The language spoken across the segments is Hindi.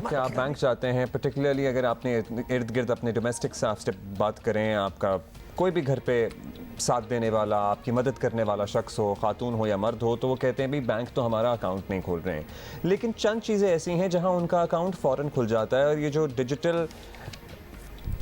क्या आप बैंक जाते हैं, पर्टिकुलरली अगर आपने इर्द गिर्द अपने डोमेस्टिक स्टाफ से बात करें, आपका कोई भी घर पे साथ देने वाला, आपकी मदद करने वाला शख्स हो, खातून हो या मर्द हो, तो वो कहते हैं भी बैंक तो हमारा अकाउंट नहीं खोल रहे हैं। लेकिन चंद चीज़ें ऐसी हैं जहां उनका अकाउंट फ़ौरन खुल जाता है। और ये जो डिजिटल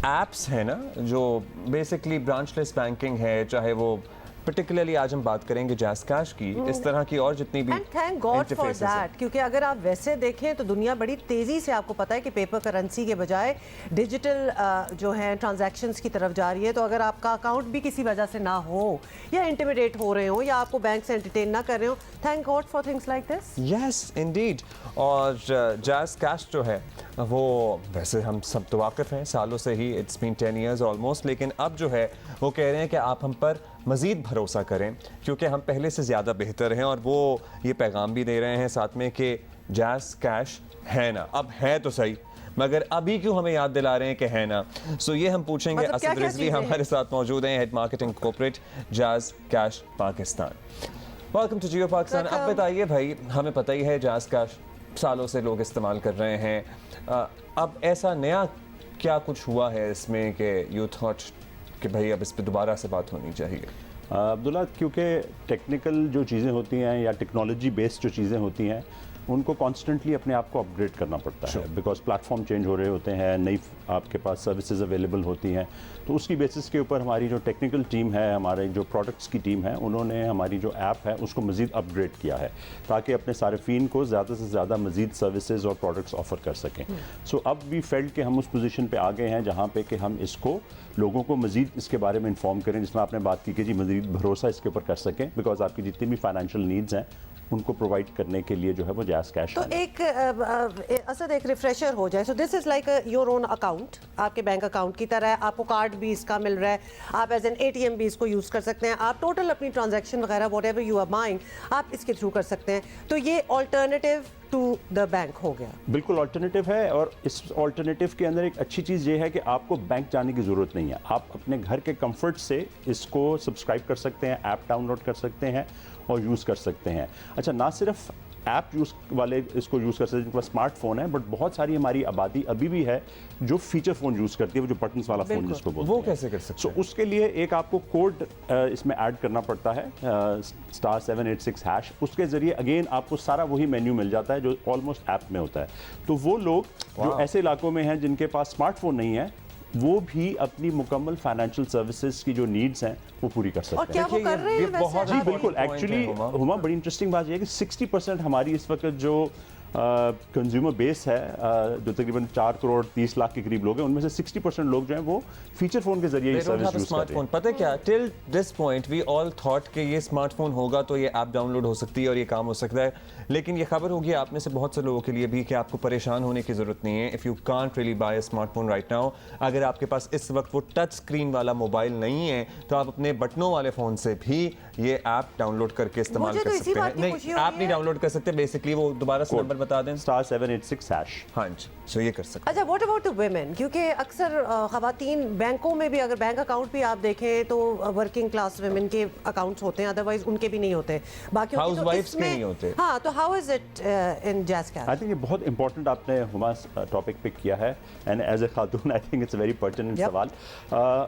एप्स हैं ना, जो बेसिकली ब्रांचलेस बैंकिंग है, चाहे वो पर्टिकुलरली आज हम बात करेंगे जैज़ कैश की, इस तरह की और जितनी भी थैंक गॉड फॉर interfaces हैं। दैट, क्योंकि अगर आप वैसे देखें तो दुनिया बड़ी तेज़ी से, आपको पता है कि पेपर करेंसी के बजाय डिजिटल जो है ट्रांजैक्शंस की तरफ जा रही है। तो अगर आपका अकाउंट भी किसी वजह से ना हो या इंटिमिडेट हो रहे हो या आपको बैंक से एंटरटेन ना कर रहे हो, thank God for things like this. Yes Indeed. और जैज़ कैश जो है वो वैसे हम सब तो वाकिफ़ हैं सालों से ही, इट्स बीन 10 ईयर्स ऑलमोस्ट। लेकिन अब जो है वो कह रहे हैं कि आप हम पर मज़ीद भरोसा करें क्योंकि हम पहले से ज़्यादा बेहतर हैं। और वो ये पैगाम भी दे रहे हैं साथ में कि जैज़ कैश है ना, अब है तो सही, मगर अभी क्यों हमें याद दिला रहे हैं कि है ना। सो ये हम पूछेंगे। मतलब असद क्या-क्या रिजवी चीज़ें हमारे साथ मौजूद हैं, head marketing corporate Jazz Cash Pakistan. Welcome to Geo Pakistan. अब बताइए भाई, हमें पता ही है जैज़ कैश सालों से लोग इस्तेमाल कर रहे हैं। अब ऐसा नया क्या कुछ हुआ है इसमें कि यू थॉट कि भाई अब इस पर दोबारा से बात होनी चाहिए? अब्दुल्ला, क्योंकि टेक्निकल जो चीज़ें होती हैं या टेक्नोलॉजी बेस्ड जो चीज़ें होती हैं उनको कॉन्स्टेंटली अपने आप को अपग्रेड करना पड़ता है, बिकॉज प्लेटफॉर्म चेंज हो रहे होते हैं, नई आपके पास सर्विसेज अवेलेबल होती हैं। तो उसकी बेसिस के ऊपर हमारी जो टेक्निकल टीम है, हमारे जो प्रोडक्ट्स की टीम है, उन्होंने हमारी जो ऐप है उसको मज़ीद अपग्रेड किया है ताकि अपने सार्फिन को ज़्यादा से ज़्यादा मज़ीद सर्विसेज और प्रोडक्ट्स ऑफर कर सकें। सो अब वी फेल्ट कि हम उस पोजीशन पे आ गए हैं जहाँ पे कि हम इसको लोगों को मज़ीद इसके बारे में इन्फॉर्म करें, जिसमें आपने बात की कि जी मज़ीद भरोसा इसके ऊपर कर सकें, बिकॉज आपकी जितनी भी फाइनेंशियल नीड्स हैं उनको प्रोवाइड करने के लिए जो है वो जैज़ कैश। तो एक असद एक रिफ्रेशर हो जाए। सो this is like your own account, आपके बैंक अकाउंट की तरह है। आपको कार्ड भी इसका मिल रहा है, आप एज एन एटीएम भी इसको यूज़ कर सकते हैं। आप टोटल अपनी ट्रांजैक्शन वगैरह whatever you are buying आप इसके थ्रू कर सकते हैं। तो ये ऑल्टरनेटिव टू द बैंक हो गया। बिल्कुल ऑल्टरनेटिव है। और इस ऑल्टरनेटिव के अंदर एक अच्छी चीज़ ये है कि आपको बैंक जाने की ज़रूरत नहीं है। आप अपने घर के कंफर्ट से इसको सब्सक्राइब कर सकते हैं, ऐप डाउनलोड कर सकते हैं और यूज़ कर सकते हैं। अच्छा, ना सिर्फ ऐप यूज़ वाले इसको यूज़ कर सकते हैं जिनके पास स्मार्टफोन है, बट बहुत सारी हमारी आबादी अभी भी है जो फीचर फ़ोन यूज़ करती है, वो जो बटन्स वाला फ़ोन जिसको बोलते हैं। वो कैसे कर सकते सो हैं? उसके लिए एक आपको कोड इसमें ऐड करना पड़ता है, *786#। उसके ज़रिए अगेन आपको सारा वही मेन्यू मिल जाता है जो ऑलमोस्ट ऐप में होता है। तो वो लोग जो ऐसे इलाकों में हैं जिनके पास स्मार्टफोन नहीं है, वो भी अपनी मुकम्मल फाइनेंशियल सर्विसेज की जो नीड्स हैं वो पूरी कर सकते हैं। और क्या वो कर रहे हैं वैसे? जी बिल्कुल। एक्चुअली हुमा, बड़ी इंटरेस्टिंग बात यह है कि 60% हमारी इस वक्त जो कंज्यूमर बेस है, जो तकरीबन 4 करोड़ 30 लाख के करीब लोग हैं, उनमें से 60% लोग जो हैं वो फीचर फोन के जरिए ये सर्विस यूज करते हैं। पता है क्या, till this point we all thought कि ये स्मार्टफोन होगा तो ये ऐप डाउनलोड हो सकती है और ये काम हो सकता है। लेकिन ये खबर होगी आप में से बहुत से लोगों के लिए भी कि आपको परेशान होने की जरूरत नहीं है। If you can't really buy a smartphone right now, अगर आपके पास इस वक्त वो टच स्क्रीन वाला मोबाइल नहीं है तो आप अपने बटनों वाले फोन से भी ये ऐप डाउनलोड करके इस्तेमाल कर सकते हैं। नहीं, आप नहीं डाउनलोड कर सकते। बेसिकली वो दोबारा से नंबर बता दें, *786#। हाँ जी, सो ये कर सकते हैं। अच्छा, व्हाट अबाउट द वुमेन? क्योंकि अक्सर खवातीन बैंकों में भी, अगर बैंक अकाउंट भी आप देखें तो वर्किंग क्लास वुमेन के अकाउंट्स होते हैं, अदरवाइज उनके भी नहीं होते, बाकी हाउसवाइफ्स के नहीं होते। हाँ, तो how is it in jazz cash? I think ये बहुत इंपॉर्टेंट आपने हुमा टॉपिक पिक किया है, and as a Khatoon I think it's a very pertinent सवाल।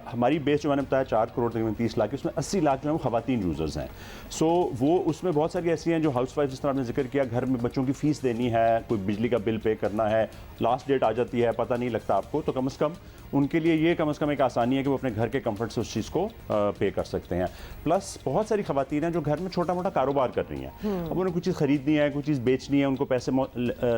हमारी बेस जो मैंने बताया 4 करोड़ तकरीबन 30 लाख, उसमें 80 लाख जो है वो खवातीन यूजर्स हैं। सो वो उसमें बहुत सारी ऐसी हैं जो हाउसवाइफ, जिस तरह आपने जिक्र किया, घर में बच्चों की फीस देनी है, कोई बिजली का बिल पे करना है, लास्ट डेट आ जाती है, पता नहीं लगता आपको, तो कम से कम उनके लिए ये कम से कम एक आसानी है कि वो अपने घर के कंफर्ट से उस चीज़ को पे कर सकते हैं। प्लस बहुत सारी खवातीन हैं जो घर में छोटा मोटा कारोबार कर रही हैं, अब उन्हें कुछ चीज़ खरीदनी है, कुछ चीज़ बेचनी है, उनको पैसे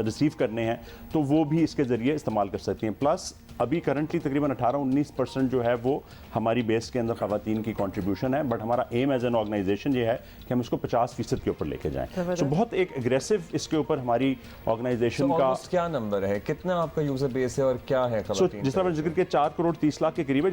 रिसीव करने हैं, तो वो भी इसके ज़रिए इस्तेमाल कर सकती हैं। प्लस अभी करंटली तकरीबन 18-19% जो है वो हमारी बेस के अंदर खवातीन की कंट्रीब्यूशन है, बट हमारा एम एज एन ऑर्गेनाइजेशन ये है कि हम इसको 50% के ऊपर लेके जाएं। तो बहुत एक एग्रेसिव इसके ऊपर हमारी ऑर्गेनाइजेशन का क्या नंबर है, कितना आपका यूजर बेस है और क्या है खवातीन? जिस तरह मैंने जिक्र किया 4 करोड़ 30 लाख के करीब है,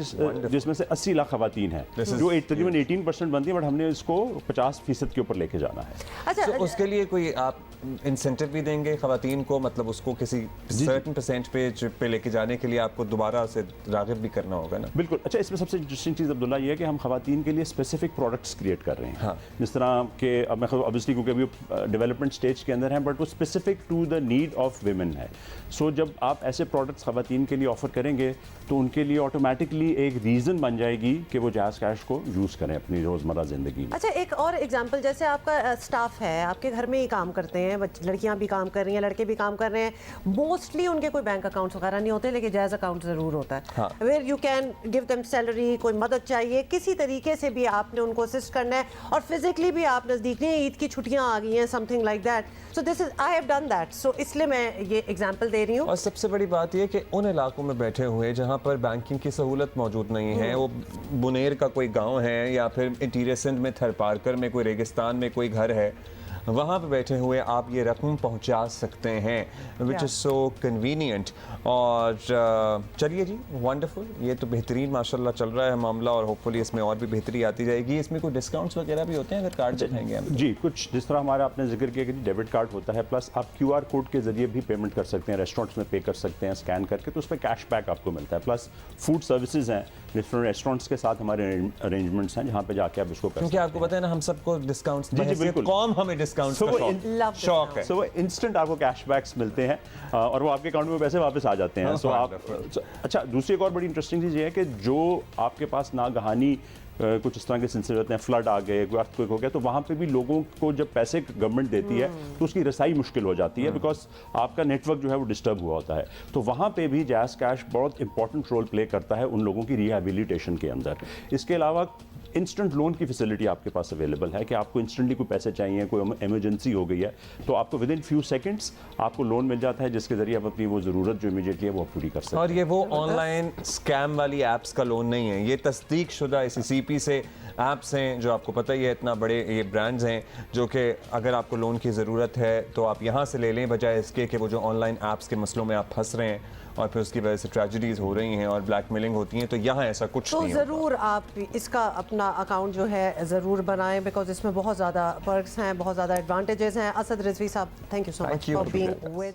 जिसमें से 80 लाख खवातीन हैं जो तकरीबन 18% बनती है, बट हमने इसको 50% के ऊपर लेके जाना है। अच्छा, तो उसके लिए कोई आप इंसेंटिव भी देंगे खवातीन को, मतलब उसको किसी सर्टेन परसेंटेज पे लेके जाने के लिए आपको दोबारा से राग़िब भी करना होगा ना? बिल्कुल। अच्छा, इसमें सबसे इंटरेस्टिंग चीज़ अब्दुल्ला ये है कि हम खवातीन के लिए स्पेसिफिक प्रोडक्ट्स क्रिएट कर रहे हैं। हाँ। जिस तरह के अब मैं ऑब्वियसली क्योंकि अभी डेवलपमेंट स्टेज के अंदर हैं, बट वो specific specific to the need of women है। सो जब आप ऐसे प्रोडक्ट्स खवातीन के लिए ऑफर करेंगे तो उनके लिए ऑटोमेटिकली एक रीज़न बन जाएगी कि वो जायज़ कैश को यूज़ करें अपनी रोज़मर्रा ज़िंदगी में। अच्छा, एक और एग्जांपल, जैसे आपका स्टाफ है, आपके घर में ही काम करते हैं, लड़कियां भी काम कर रही हैं, लड़के भी काम कर रहे हैं, मोस्टली उनके कोई बैंक अकाउंट्स वगैरह नहीं होते, लेकिन जायज़ अकाउंट ज़रूर होता है, हाँ। Where you can give them salary, कोई मदद चाहिए, किसी तरीके से भी आपने उनको असिस्ट करना है, और फिजिकली भी आप नज़दीक नहीं, ईद की छुट्टियां आ गई हैं, something like that, so this is I have done that, so इसलिए मैं ये एग्जांपल दे रही हूँ। और सबसे बड़ी बात यह कि उन इलाकों में बैठे हुए जहाँ पर बैंकिंग की सहूलत मौजूद नहीं है, वो बुनेर का कोई गांव है या फिर इंटीरियर सिंध में थरपारकर में कोई रेगिस्तान में कोई घर है, वहाँ पे बैठे हुए आप ये रकम पहुँचा सकते हैं, विच इज़ सो कन्वीनियंट। और चलिए जी, वंडरफुल, ये तो बेहतरीन माशाल्लाह चल रहा है मामला, और होपफुली इसमें और भी बेहतरी आती जाएगी। इसमें कोई डिस्काउंट्स वगैरह भी होते हैं अगर कार्ड दिखाएंगे हम? जी, कुछ जिस तरह हमारा आपने जिक्र किया कि डेबिट कार्ड होता है, प्लस आप QR कोड के जरिए भी पेमेंट कर सकते हैं, रेस्टोरेंट्स में पे कर सकते हैं स्कैन करके, तो उस पर कैशबैक आपको मिलता है। प्लस फूड सर्विसेज हैं, डिफरेंट रेस्टोरेंट्स के साथ हमारे अरेंजमेंट्स हैं जहाँ पे जाके आप इसको कर क्योंकि आपको पता है ना, हम सबको डिस्काउंट्स, जी, बिल्कुल। कौन हमें डिस्काउंट्स So का वो शौक- in- शौक है। सो वो इंस्टेंट आपको कैशबैक्स मिलते हैं और वो आपके अकाउंट में पैसे वापस आ जाते हैं। सो आप अच्छा, दूसरी एक और बड़ी इंटरेस्टिंग चीज़ ये है कि जो आपके पास नागहानी कुछ इस तरह के सिलसिले होते हैं, फ्लड आ गए, कोई अर्थक्वेक हो गया, तो वहाँ पे भी लोगों को जब पैसे गवर्नमेंट देती है तो उसकी रसाई मुश्किल हो जाती है, बिकॉज आपका नेटवर्क जो है वो डिस्टर्ब हुआ होता है। तो वहाँ पे भी जायज़ कैश बहुत इंपॉर्टेंट रोल प्ले करता है उन लोगों की रिहैबिलिटेशन के अंदर। इसके अलावा इंस्टेंट लोन की फैसिलिटी आपके पास अवेलेबल है कि आपको इंस्टेंटली कोई पैसे चाहिए, कोई इमरजेंसी हो गई है, तो आपको विद इन फ्यू सेकंड्स आपको लोन मिल जाता है, जिसके जरिए आप अपनी वो ज़रूरत जो इमीडिएटली है वो पूरी कर सकते हैं। और ये वो ऑनलाइन स्कैम वाली एप्स का लोन नहीं है, ये तस्दीक शुदा SCCP से ऐप्स हैं, जो आपको पता ही है, इतना बड़े ये ब्रांड्स हैं, जो कि अगर आपको लोन की ज़रूरत है तो आप यहाँ से ले लें, बजाय इसके कि वो जो ऑनलाइन ऐप्स के मसलों में आप फंस रहे हैं और फिर उसकी वजह से ट्रेजेडीज़ हो रही हैं और ब्लैकमेलिंग होती हैं। तो यहाँ ऐसा कुछ तो नहीं होता। ज़रूर आप इसका अपना अकाउंट जो है ज़रूर बनाएं, बिकॉज इसमें बहुत ज़्यादा पर्क्स हैं, बहुत ज़्यादा एडवांटेजेस हैं। असद रिजवी साहब, thank you so Thank much you. For being with